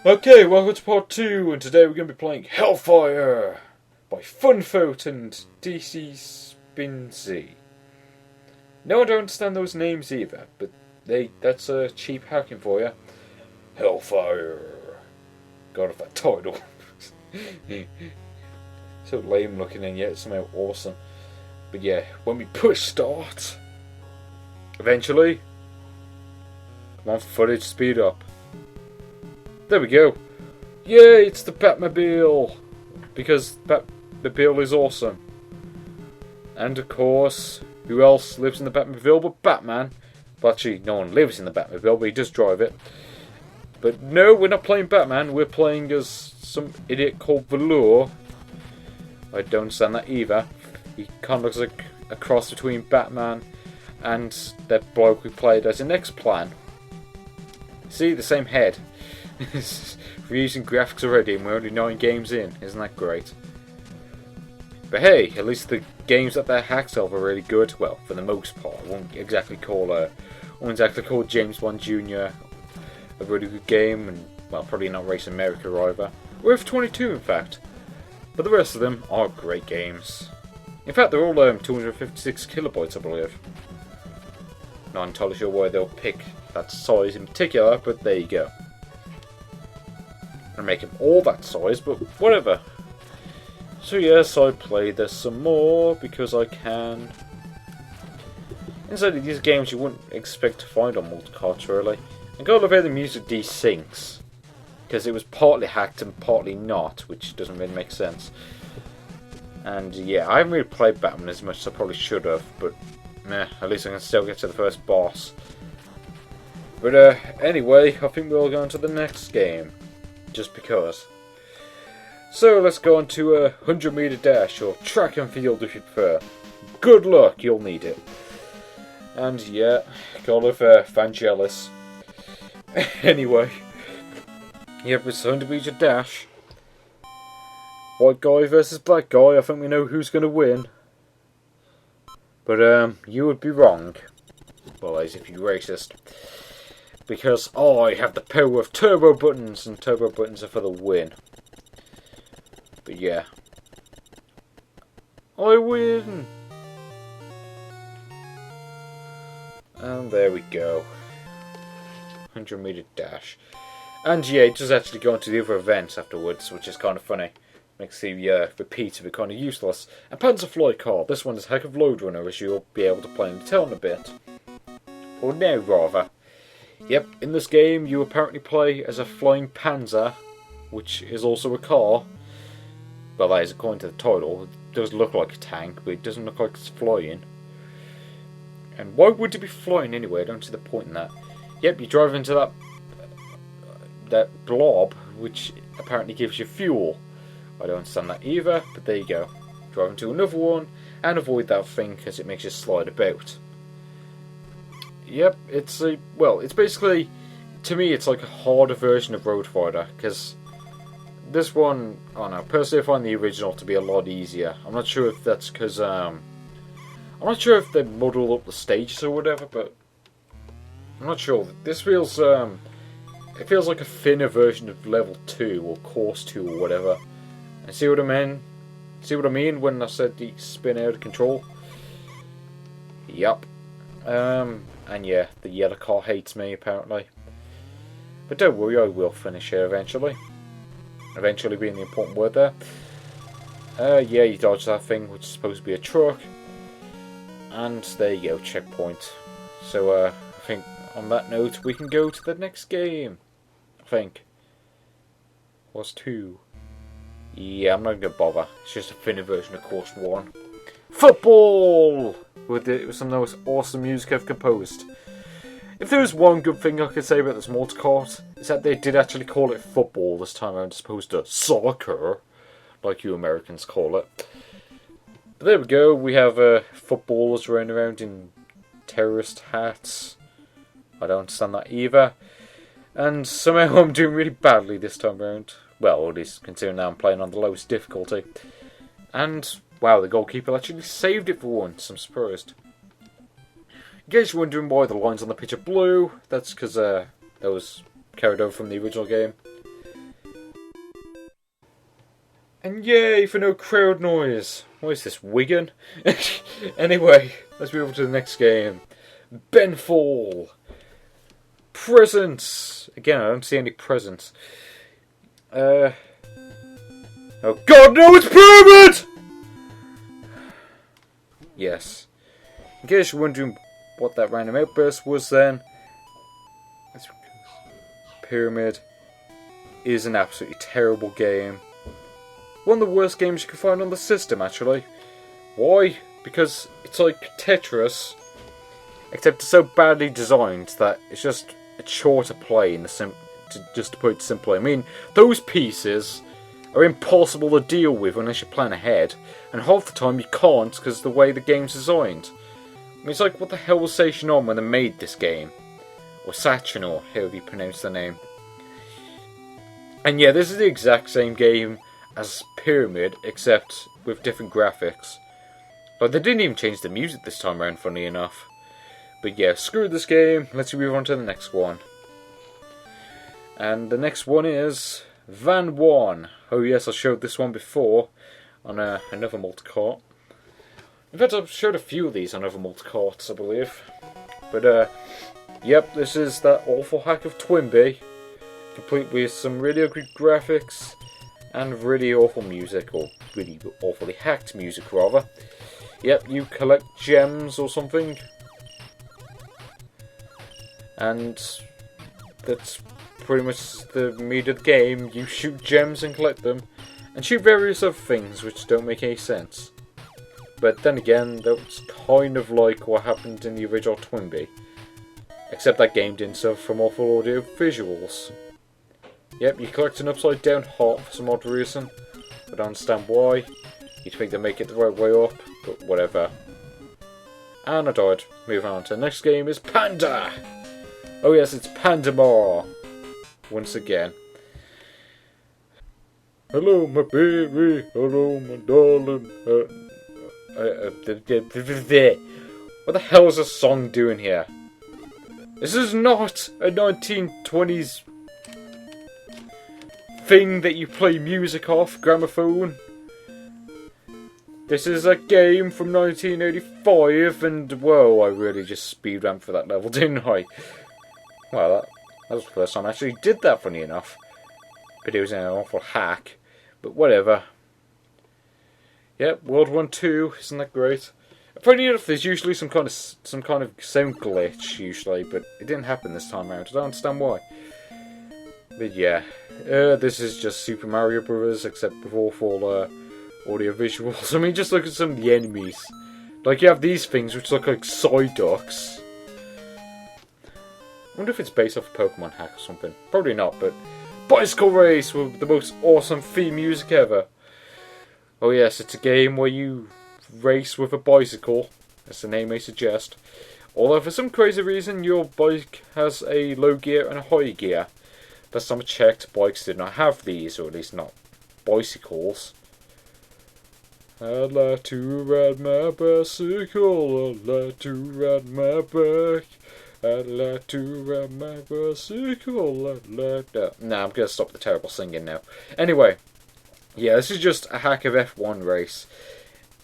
Okay, welcome to part 2, and today we're going to be playing Hellfire by FUNFOAT and DC SPINSI. No, I don't understand those names either, but that's a cheap hacking for you. Hellfire. God, of that title. So lame looking and yet somehow awesome. But yeah, when we push start, eventually, come on, footage, speed up. There we go. Yay, it's the Batmobile! Because Batmobile is awesome. And of course, who else lives in the Batmobile but Batman? Well, actually, no one lives in the Batmobile, but he does drive it. But no, we're not playing Batman, we're playing as some idiot called Velour. I don't understand that either. He kind of looks like a cross between Batman and that bloke we played as in X-Plan. See, the same head. We're using graphics already and we're only 9 games in. Isn't that great? But hey, at least the games that they're hacked of are really good. Well, for the most part. I won't exactly call James Bond Jr. a really good game, and well, probably not Race America either. Or F22 in fact. But the rest of them are great games. In fact, they're all 256 kilobytes, I believe. Not entirely sure why they'll pick that size in particular, but there you go. And make them all that size, but whatever. So yes, I play this some more because I can. Inside of these games you wouldn't expect to find on multicarts really. And gotta love how the music desyncs. Because it was partly hacked and partly not, which doesn't really make sense. And yeah, I haven't really played Batman as much as I probably should have, but meh, at least I can still get to the first boss. But anyway, I think we'll go on to the next game. Just because. So let's go on to a 100-meter dash, or track and field if you prefer. Good luck, you'll need it. And yeah, God of Vangelis. Anyway, yep, it's a 100-meter dash. White guy versus black guy, I think we know who's going to win. But you would be wrong. Well, as if you're racist. Because I have the power of turbo buttons, and turbo buttons are for the win. But yeah. I win! And there we go. 100-meter dash. And yeah, it does actually go into the other events afterwards, which is kind of funny. Makes the repeat of it kind of useless. And Panzerfly car, this one is a heck of load runner, as you'll be able to play in detail in a bit. Or now, rather. Yep, in this game you apparently play as a flying panzer, which is also a car. Well, that is according to the title. It does look like a tank, but it doesn't look like it's flying. And why would it be flying anyway? I don't see the point in that. Yep, you drive into that blob, which apparently gives you fuel. I don't understand that either, but there you go. Drive into another one, and avoid that thing because it makes you slide about. Yep, it's basically, to me, it's like a harder version of Road Fighter, because this one, I don't know, personally I find the original to be a lot easier. I'm not sure if that's because, I'm not sure if they muddle up the stages or whatever, but I'm not sure. This feels, it feels like a thinner version of Level 2, or Course 2, or whatever. And see what I mean? See what I mean when I said the spin out of control? Yup. And yeah, the yellow car hates me, apparently. But don't worry, I will finish here eventually. Eventually being the important word there. Yeah, you dodge that thing, which is supposed to be a truck. And there you go, checkpoint. So, I think on that note, we can go to the next game. I think. Was 2. Yeah, I'm not going to bother. It's just a thinner version of Course 1. Football! With some of the most awesome music I've composed. If there was one good thing I could say about this multicart, it's that they did actually call it football this time around as opposed to soccer, like you Americans call it. But there we go, we have footballers running around in terrorist hats. I don't understand that either. And somehow I'm doing really badly this time around. Well, at least considering that I'm playing on the lowest difficulty. And wow, the goalkeeper actually saved it for once, I'm surprised. In case you're wondering why the lines on the pitch are blue, that's because that was carried over from the original game. And yay for no crowd noise. What is this, Wigan? Anyway, let's move on to the next game. Benfall. Presents. Again, I don't see any presents. Oh God, no! It's Pyramid. Yes. In case you're wondering what that random outburst was, then it's because Pyramid is an absolutely terrible game. One of the worst games you can find on the system, actually. Why? Because it's like Tetris, except it's so badly designed that it's just a chore to play. Just to put it simply, I mean, those pieces are impossible to deal with unless you plan ahead, and half the time you can't because of the way the game's designed. I mean, it's like, what the hell was Station on when they made this game, or Saturn, or however you pronounce the name. And yeah, this is the exact same game as Pyramid, except with different graphics. But they didn't even change the music this time around, funny enough. But yeah, screw this game, let's move on to the next one. And the next one is Van 1. Oh yes, I showed this one before on another multi-cart. In fact, I've showed a few of these on other multi-carts, I believe. But yep, this is that awful hack of Twinbee, complete with some really ugly graphics and really awful music, or really awfully hacked music rather. Yep, you collect gems or something, and that's pretty much the meat of the game. You shoot gems and collect them, and shoot various other things which don't make any sense. But then again, that's kind of like what happened in the original Twinbee, except that game didn't suffer from awful audio visuals. Yep, you collect an upside down heart for some odd reason. I don't understand why. You'd think they'd make it the right way up, but whatever. And I died. Moving on to the next game is Panda! Oh yes, it's Pandamar! Once again. Hello my baby, hello my darling. What the hell is this song doing here? This is not a 1920s thing that you play music off, gramophone. This is a game from 1985, and whoa, I really just speed ran for that level, didn't I? Well, that was the first time I actually did that, funny enough. But it was an awful hack. But whatever. Yep, World War II, isn't that great? Funny enough, there's usually some kind of sound glitch, usually, but it didn't happen this time around. I don't understand why. But yeah, this is just Super Mario Brothers, except with awful audio visuals. I mean, just look at some of the enemies. Like, you have these things which look like Psyducks. I wonder if it's based off a Pokemon hack or something. Probably not, but Bicycle Race with the most awesome theme music ever. Oh yes, it's a game where you race with a bicycle, as the name may suggest. Although for some crazy reason your bike has a low gear and a high gear. Last time I checked, bikes did not have these, or at least not bicycles. I'd like to ride my bicycle, I'd like to ride my bike, I'd like to ride my bicycle, I'd like that. Nah, I'm gonna stop the terrible singing now. Anyway, yeah, this is just a hack of F1 race.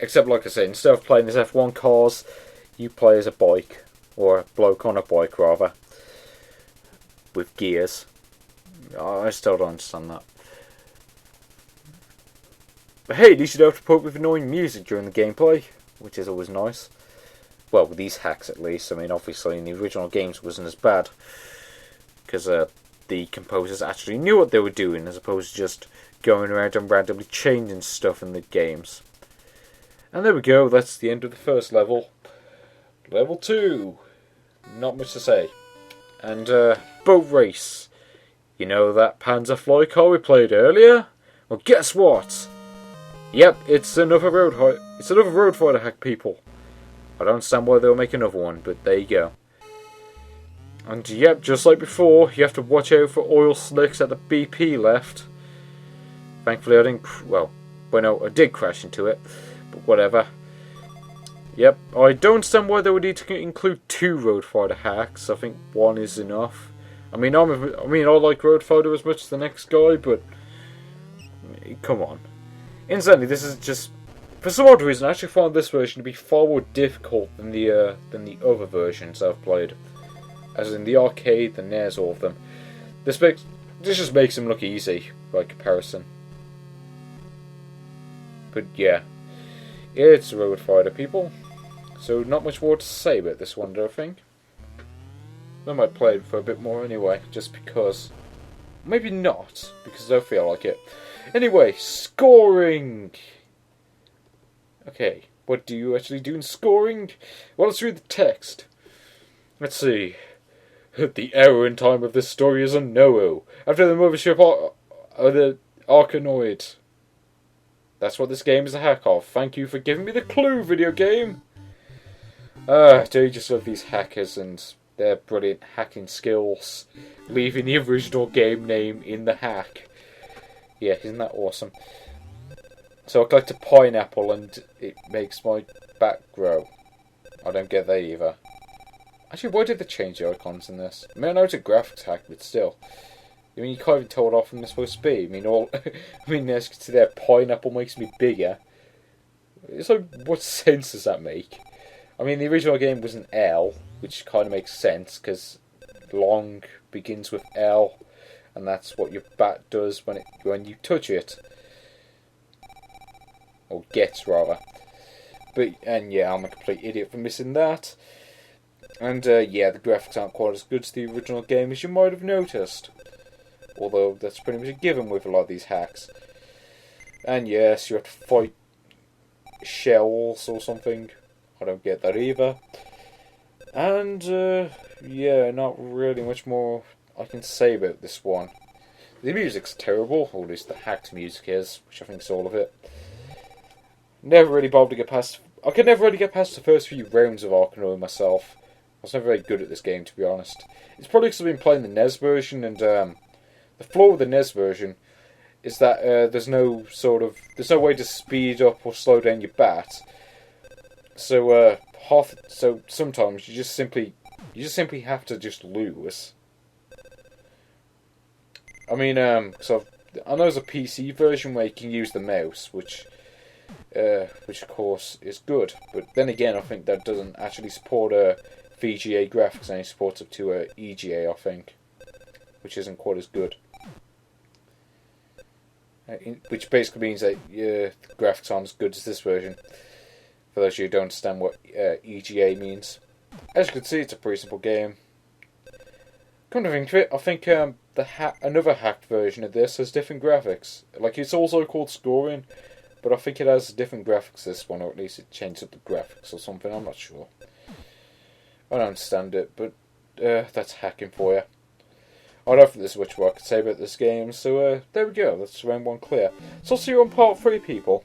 Except, like I said, instead of playing as F1 cars, you play as a bike, or a bloke on a bike rather, with gears. I still don't understand that. But hey, at least you don't have to put up with annoying music during the gameplay, which is always nice. Well, with these hacks at least. I mean, obviously in the original games it wasn't as bad, because the composers actually knew what they were doing, as opposed to just going around and randomly changing stuff in the games. And there we go, that's the end of the first level. Level 2. Not much to say. And, boat race. You know that Panzer Fly car we played earlier? Well, guess what? Yep, it's another road fighter hack, people. I don't understand why they'll make another one, but there you go. And yep, just like before, you have to watch out for oil slicks at the BP left. Thankfully I didn't, well no, I did crash into it, but whatever. Yep, I don't understand why they would need to include 2 road fighter hacks. I think 1 is enough. I mean, I like road fighter as much as the next guy, but come on. Incidentally, this is just, for some odd reason, I actually found this version to be far more difficult than the other versions I've played. As in the arcade, the NES, all of them. This just makes them look easy by comparison. But yeah, it's a Road Fighter, people. So not much more to say about this one, do I think? I might play it for a bit more anyway, just because. Maybe not, because I don't feel like it. Anyway, scoring! Okay, what do you actually do in scoring? Well, let's read the text. Let's see. The error in time of this story is a no-o. After the mothership the Arkanoid. That's what this game is a hack of. Thank you for giving me the clue, video game! Do you just love these hackers and their brilliant hacking skills, leaving the original game name in the hack. Yeah, isn't that awesome? So I collect a pineapple and it makes my back grow. I don't get that either. Actually, why did they change the icons in this? I mean, I know it's a graphics hack, but still. I mean, you can't even tell what often they're supposed to be. I mean, as you can see there, pineapple makes me bigger. So, what sense does that make? I mean, the original game was an L, which kind of makes sense, because long begins with L, and that's what your bat does when you touch it. Or gets, rather. And yeah, I'm a complete idiot for missing that. And yeah, the graphics aren't quite as good as the original game as you might have noticed. Although, that's pretty much a given with a lot of these hacks. And yes, you have to fight shells or something. I don't get that either. And, yeah, not really much more I can say about this one. The music's terrible, or at least the hacked music is, which I think is all of it. Never really bothered to get past... I could never really get past the first few rounds of Arkanoid myself. I was never very good at this game, to be honest. It's probably because I've been playing the NES version, and the flaw with the NES version is that there's no way to speed up or slow down your bat. So sometimes you just simply have to just lose. I mean, I know there's a PC version where you can use the mouse, which of course is good. But then again, I think that doesn't actually support VGA graphics, and it supports up to EGA, I think, which isn't quite as good. Which basically means that the graphics aren't as good as this version. For those of you who don't understand what EGA means. As you can see, it's a pretty simple game. Come to think of it, I think another hacked version of this has different graphics. Like, it's also called scoring, but I think it has different graphics this one, or at least it changes up the graphics or something, I'm not sure. I don't understand it, but that's hacking for you. I don't think there's much more I could say about this game, so there we go, that's round one clear. So I'll see you on part 3, people.